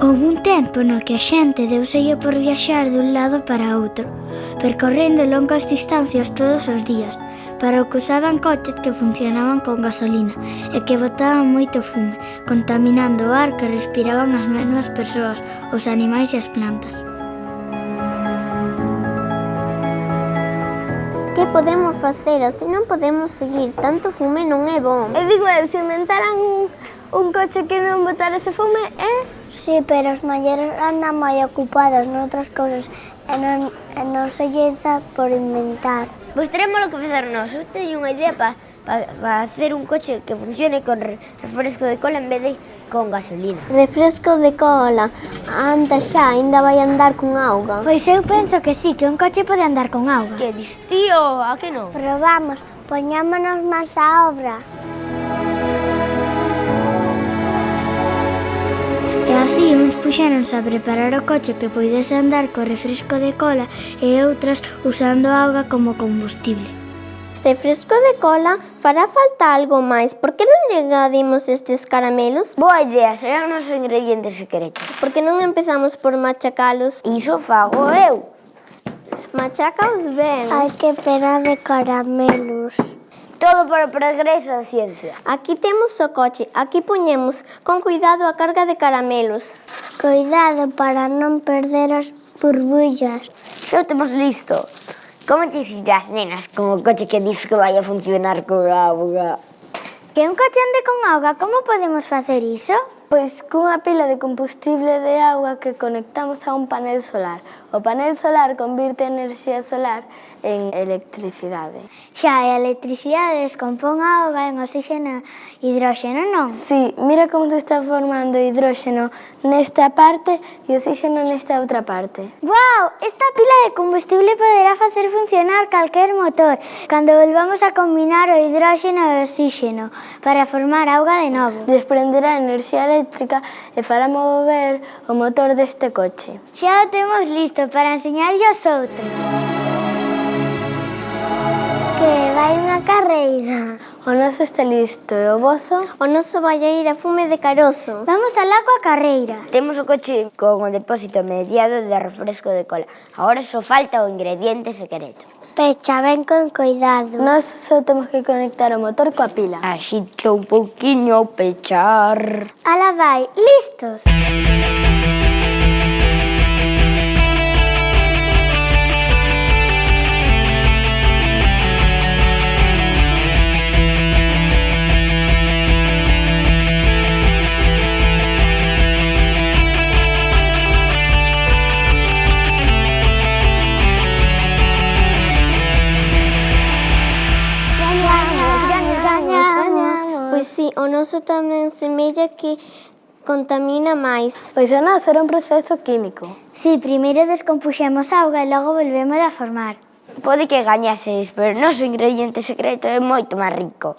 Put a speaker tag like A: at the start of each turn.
A: Houve un tempo no que a xente deuselle por viaxar dun lado para outro, percorrendo longas distancias todos os días, para o que usaban coches que funcionaban con gasolina e que botaban moito fume, contaminando o ar que respiraban as mesmas persoas, os animais e as plantas.
B: Que podemos facer? Así non podemos seguir. Tanto fume non é bom.
C: E digo eu, se inventaran un coche que non botara ese fume,
B: Sí, pero os maiores andan moi ocupados noutras cousas e non se lles dá por inventar.
C: Pois teremos lo que facer nós. Eu teño unha idea para hacer un coche que funcione con refresco de cola en vez de con gasolina.
B: Refresco de cola. Anda xa, ainda vai andar con auga.
A: Pois eu penso que sí, que un coche pode andar con auga.
C: Que dis, tío, a que non?
B: Probamos, poñámonos máis á obra.
A: E así uns puxéronse a preparar o coche que poidese andar co refresco de cola e outras usando a auga como combustible.
B: Refresco de cola, fará falta algo máis. Por que non lle engadimos estes caramelos?
C: Boa idea, será o noso ingrediente secreto.
B: Por que non empezamos por machacalos?
C: Iso fago eu.
B: Machácaos ben. Ai, que pena de caramelos.
C: Todo para o progreso da ciencia.
B: Aquí temos o coche, aquí poñemos con cuidado a carga de caramelos. Cuidado para non perder as burbullas.
C: Xa o temos listo. Como te irás, nenas, con o coche que dis que vai a funcionar con auga?
A: Que un coche ande con auga, como podemos facer iso?
C: Pois cunha pila de combustible de auga que conectamos a un panel solar. O panel solar convirte a enerxía solar en electricidade.
A: Xa, a electricidade descompón a auga en oxígeno e hidróxeno, non?
C: Sí, mira como se está formando hidróxeno nesta parte e oxígeno nesta outra parte.
A: Guau! Esta pila de combustible poderá facer funcionar calquer motor cando volvamos a combinar o hidróxeno e o oxígeno para formar auga de novo.
C: Desprenderá enerxía eléctrica e fará mover o motor deste coche.
A: Xa o temos listo para enseñarlle aos outros.
B: Que vai unha carreira.
C: O noso está listo e o voso?
B: O noso vai a ir a fume de carozo.
A: Vamos alá coa carreira.
C: Temos o coche con o depósito mediado de refresco de cola. Agora só falta o ingrediente secreto.
B: Pecha, ven con cuidado.
C: Nós só temos que conectar o motor coa pila. Axito un pouquiño ao pechar.
A: Alá vai, listos.
B: Pois sí, o noso tamén semella que contamina máis.
C: Pois o noso era un proceso químico.
A: Sí, primeiro descompuxemos auga e logo volvemos a formar.
C: Pode que gañaseis, pero o noso ingrediente secreto é moito máis rico.